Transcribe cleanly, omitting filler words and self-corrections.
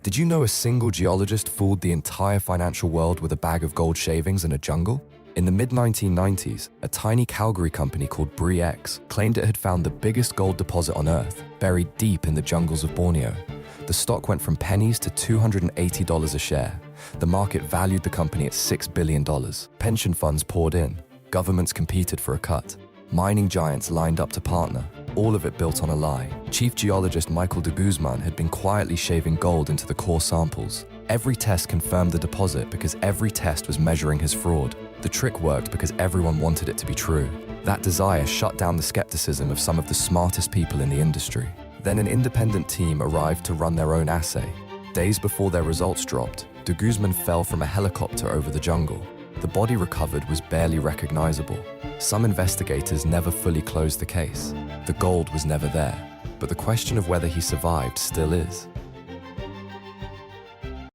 Did you know a single geologist fooled the entire financial world with a bag of gold shavings in a jungle? In the mid-1990s, a tiny Calgary company called Bre-X claimed it had found the biggest gold deposit on Earth, buried deep in the jungles of Borneo. The stock went from pennies to $280 a share. The market valued the company at $6 billion. Pension funds poured in. Governments competed for a cut. Mining giants lined up to partner, all of it built on a lie. Chief geologist Michael de Guzman had been quietly shaving gold into the core samples. Every test confirmed the deposit because every test was measuring his fraud. The trick worked because everyone wanted it to be true. That desire shut down the skepticism of some of the smartest people in the industry. Then an independent team arrived to run their own assay. Days before their results dropped, de Guzman fell from a helicopter over the jungle. The body recovered was barely recognizable. Some investigators never fully closed the case. The gold was never there, but the question of whether he survived still is.